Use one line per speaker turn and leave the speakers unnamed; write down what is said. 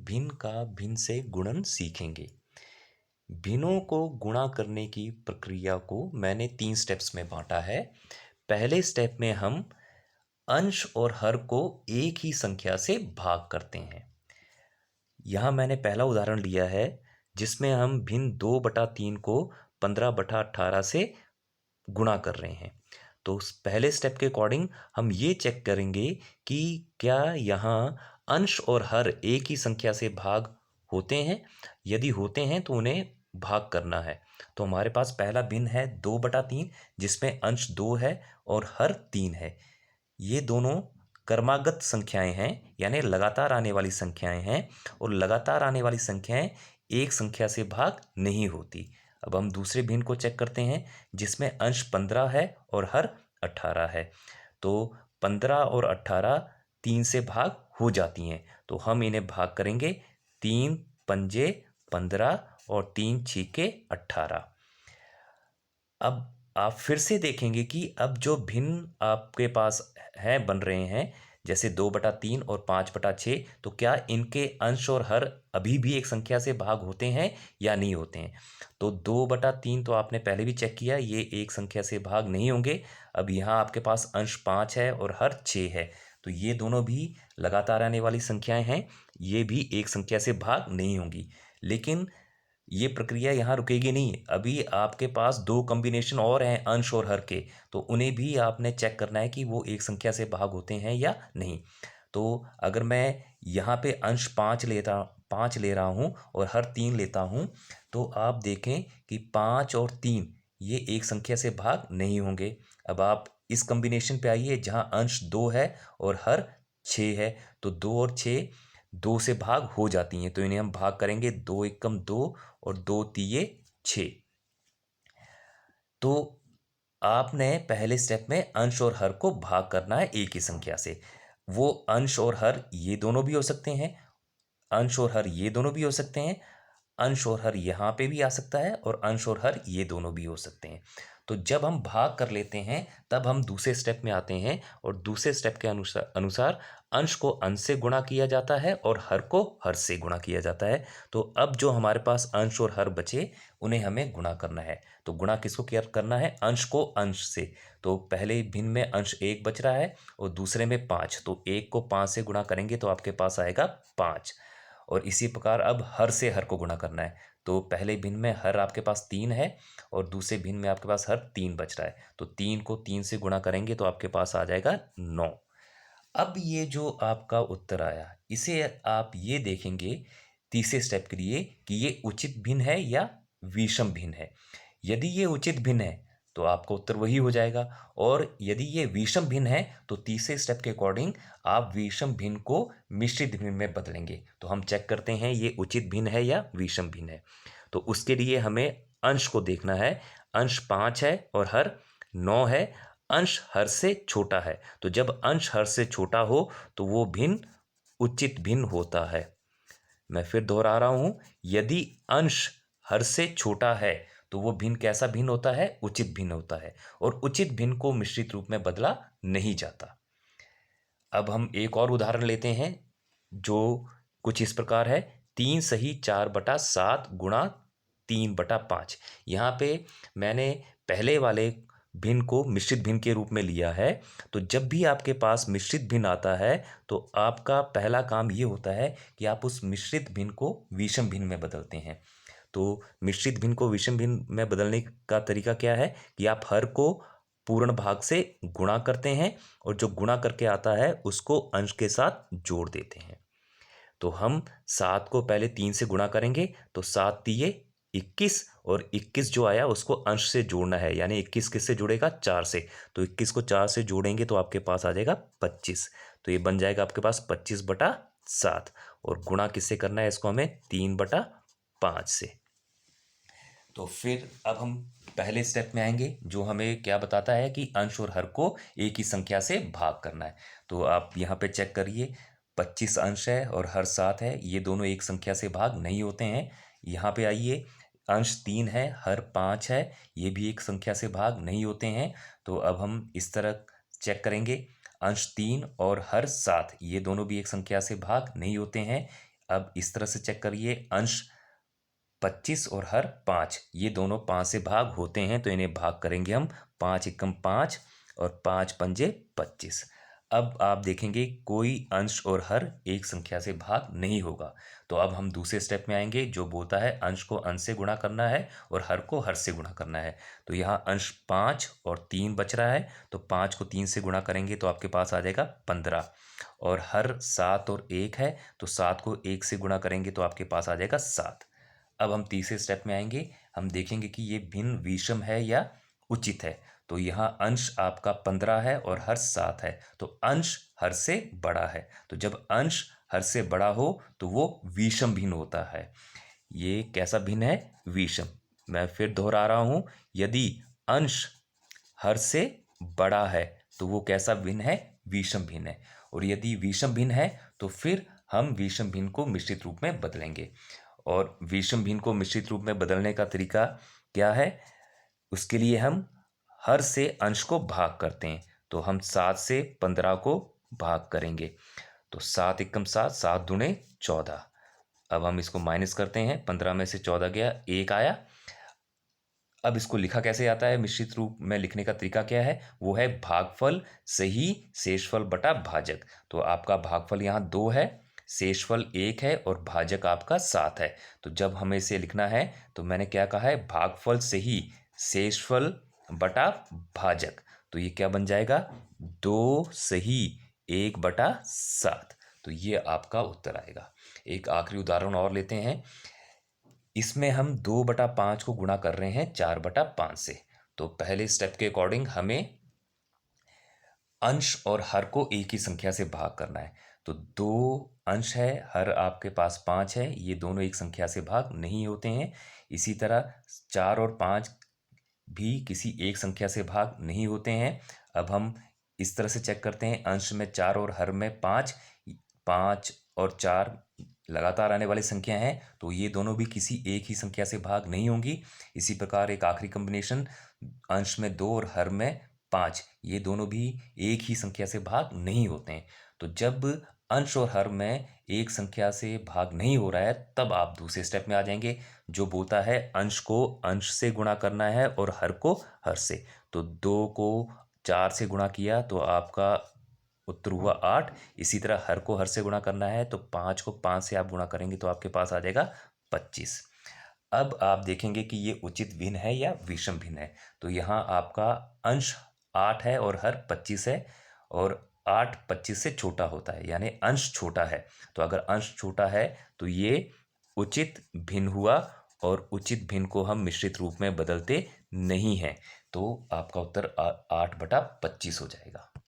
भिन्न का भिन्न से गुणन सीखेंगे। भिन्नों को गुणा करने की प्रक्रिया को मैंने 3 स्टेप्स में बाँटा है। पहले स्टेप में हम अंश और हर को एक ही संख्या से भाग करते हैं। यहाँ मैंने पहला उदाहरण लिया है जिसमें हम भिन्न 2/3 को 15/18 से गुणा कर रहे हैं। तो उस पहले स्टेप के अकॉर्डिंग हम ये चेक करेंगे कि क्या यहाँ अंश और हर एक ही संख्या से भाग होते हैं। यदि होते हैं तो उन्हें भाग करना है। तो हमारे पास पहला भिन्न है 2/3 जिसमें अंश 2 है और हर 3 है। ये दोनों क्रमागत संख्याएं हैं, यानी लगातार आने वाली संख्याएं हैं, और लगातार आने वाली संख्याएं एक संख्या से भाग नहीं होती। अब हम दूसरे भिन्न को चेक करते हैं जिसमें अंश 15 है और हर 18 है। तो 15 और 18 3 से भाग हो जाती हैं, तो हम इन्हें भाग करेंगे। 3 पंजे 15 और 3 छीके 18। अब आप फिर से देखेंगे कि अब जो भिन्न आपके पास हैं बन रहे हैं, जैसे 2/3 और 5/6, तो क्या इनके अंश और हर अभी भी एक संख्या से भाग होते हैं या नहीं होते हैं। तो 2/3 तो आपने पहले भी चेक किया, ये एक संख्या से भाग नहीं होंगे। अब यहाँ आपके पास अंश 5 है और हर 6 है, तो ये दोनों भी लगातार आने वाली संख्याएं हैं, ये भी एक संख्या से भाग नहीं होंगी। लेकिन ये प्रक्रिया यहाँ रुकेगी नहीं, अभी आपके पास दो कॉम्बिनेशन और हैं अंश और हर के, तो उन्हें भी आपने चेक करना है कि वो एक संख्या से भाग होते हैं या नहीं। तो अगर मैं यहाँ पे अंश 5 ले रहा हूँ और हर 3 लेता हूँ, तो आप देखें कि 5 और 3 ये एक संख्या से भाग नहीं होंगे। अब आप इस कॉम्बिनेशन पे आइए जहाँ अंश 2 है और हर 6 है, तो 2 और 6 2 से भाग हो जाती हैं, तो इन्हें हम भाग करेंगे। 2 एकम 2 और 2 तिये 6। तो आपने पहले स्टेप में अंश और हर को भाग करना है एक ही संख्या से। वो अंश और हर ये दोनों भी हो सकते हैं, अंश और हर ये दोनों भी हो सकते हैं, अंश और हर यहाँ पे भी आ सकता है, और अंश और हर ये दोनों भी हो सकते हैं। तो जब हम भाग कर लेते हैं तब हम दूसरे स्टेप में आते हैं, और दूसरे स्टेप के अनुसार अनुसार अंश को अंश से गुणा किया जाता है और हर को हर से गुणा किया जाता है। तो अब जो हमारे पास अंश और हर बचे उन्हें हमें गुणा करना है। तो गुणा किसको क्या करना है, अंश को अंश से। तो पहले भिन्न में अंश 1 बच रहा है और दूसरे में 5, तो 1 को 5 से गुणा करेंगे तो आपके पास आएगा 5। और इसी प्रकार अब हर से हर को गुणा करना है। तो पहले भिन्न में हर आपके पास 3 है और दूसरे भिन्न में आपके पास हर 3 बच रहा है, तो 3 को 3 से गुणा करेंगे तो आपके पास आ जाएगा 9। अब ये जो आपका उत्तर आया, इसे आप ये देखेंगे तीसरे स्टेप के लिए कि ये उचित भिन्न है या विषम भिन्न है। यदि ये उचित भिन्न है तो आपका उत्तर वही हो जाएगा, और यदि ये विषम भिन्न है तो तीसरे स्टेप के अकॉर्डिंग आप विषम भिन्न को मिश्रित भिन्न में बदलेंगे। तो हम चेक करते हैं ये उचित भिन्न है या विषम भिन्न है। तो उसके लिए हमें अंश को देखना है। अंश 5 है और हर 9 है। अंश हर से छोटा है, तो जब अंश हर से छोटा हो तो वो भिन्न उचित भिन्न होता है। मैं फिर दोहरा रहा हूं, यदि अंश हर से छोटा है तो वो भिन्न कैसा भिन्न होता है, उचित भिन्न होता है, और उचित भिन्न को मिश्रित रूप में बदला नहीं जाता। अब हम एक और उदाहरण लेते हैं जो कुछ इस प्रकार है। 3 सही 4/7 गुणा 3/5। यहाँ पे मैंने पहले वाले भिन्न को मिश्रित भिन्न के रूप में लिया है। तो जब भी आपके पास मिश्रित भिन्न आता है तो आपका पहला काम ये होता है कि आप उस मिश्रित भिन्न को विषम भिन्न में बदलते हैं। तो मिश्रित भिन्न को विषम भिन्न में बदलने का तरीका क्या है कि आप हर को पूर्ण भाग से गुणा करते हैं और जो गुणा करके आता है उसको अंश के साथ जोड़ देते हैं। तो हम 7 को पहले 3 से गुणा करेंगे, तो 7 तिये 21, और 21 जो आया उसको अंश से जोड़ना है, यानी 21 किससे जुड़ेगा, 4 से। तो 21 को 4 से जोड़ेंगे तो आपके पास आ जाएगा 25। तो ये बन जाएगा आपके पास 25/7, और गुणा किससे करना है इसको, हमें 3/5 से। तो फिर अब हम पहले स्टेप में आएंगे जो हमें क्या बताता है कि अंश और हर को एक ही संख्या से भाग करना है। तो आप यहाँ पे चेक करिए, 25 अंश है और हर 7 है, ये दोनों एक संख्या से भाग नहीं होते हैं। यहाँ पे आइए, अंश 3 है, हर 5 है, ये भी एक संख्या से भाग नहीं होते हैं। तो अब हम इस तरह चेक करेंगे, अंश 3 और हर 7 ये दोनों भी एक संख्या से भाग नहीं होते हैं। अब इस तरह से चेक करिए, अंश 25 और हर 5, ये दोनों 5 से भाग होते हैं, तो इन्हें भाग करेंगे हम। 5 एकम 5 और 5 पंजे 25। अब आप देखेंगे कोई अंश और हर एक संख्या से भाग नहीं होगा। तो अब हम दूसरे स्टेप में आएंगे, जो बोलता है अंश को अंश से गुणा करना है और हर को हर से गुणा करना है। तो यहाँ अंश 5 और 3 बच रहा है, तो 5 को 3 से गुणा करेंगे तो आपके पास आ जाएगा 15। और हर 7 और 1 है, तो 7 को 1 से गुणा करेंगे तो आपके पास आ जाएगा 7। अब हम तीसरे स्टेप में आएंगे, हम देखेंगे कि ये भिन्न विषम है या उचित है। तो यहाँ अंश आपका 15 है और हर 7 है, तो अंश हर से बड़ा है। तो जब अंश हर से बड़ा हो तो वो विषम भिन्न होता है। ये कैसा भिन्न है? विषम। मैं फिर दोहरा रहा हूं, यदि अंश हर से बड़ा है तो वो कैसा भिन्न है? विषम भिन्न है। और यदि विषम भिन्न है तो फिर हम विषम भिन्न को मिश्रित रूप में बदलेंगे। और विषम भिन्न को मिश्रित रूप में बदलने का तरीका क्या है? उसके लिए हम हर से अंश को भाग करते हैं। तो हम 7 से 15 को भाग करेंगे, तो 7 एकम 7, 7 दूने 14। अब हम इसको माइनस करते हैं, 15 में से 14 गया, 1 आया। अब इसको लिखा कैसे आता है? मिश्रित रूप में लिखने का तरीका क्या है? वो है भागफल सही शेषफल बटा भाजक। तो आपका भागफल यहाँ 2 है, शेषफल 1 है और भाजक आपका 7 है। तो जब हमें इसे लिखना है तो मैंने क्या कहा है? भागफल सही शेषफल बटा भाजक। तो ये क्या बन जाएगा? 2 सही 1 बटा 7। तो ये आपका उत्तर आएगा। एक आखिरी उदाहरण और लेते हैं। इसमें हम 2/5 को गुणा कर रहे हैं 4/5 से। तो पहले स्टेप के अकॉर्डिंग हमें अंश और हर को एक ही संख्या से भाग करना है। तो 2 अंश है, हर आपके पास 5 है, ये दोनों एक संख्या से भाग नहीं होते हैं। इसी तरह 4 और 5 भी किसी एक संख्या से भाग नहीं होते हैं। अब हम इस तरह से चेक करते हैं, अंश में 4 और हर में 5, 5 और 4 लगातार आने वाली संख्या हैं, तो ये दोनों भी किसी एक ही संख्या से भाग नहीं होंगी। इसी प्रकार एक आखिरी कॉम्बिनेशन, अंश में 2 और हर में 5, ये दोनों भी एक ही संख्या से भाग नहीं होते हैं। तो जब अंश और हर में एक संख्या से भाग नहीं हो रहा है, तब आप दूसरे स्टेप में आ जाएंगे, जो बोलता है अंश को अंश से गुणा करना है और हर को हर से। तो 2 को 4 से गुणा किया तो आपका उत्तर हुआ 8। इसी तरह हर को हर से गुणा करना है, तो 5 को 5 से आप गुणा करेंगे तो आपके पास आ जाएगा 25। अब आप देखेंगे कि ये उचित भिन्न है या विषम भिन्न है। तो यहाँ आपका अंश 8 है और हर 25 है, और 8 25 से छोटा होता है, यानी अंश छोटा है। तो अगर अंश छोटा है तो ये उचित भिन्न हुआ, और उचित भिन्न को हम मिश्रित रूप में बदलते नहीं हैं। तो आपका उत्तर 8/25 हो जाएगा।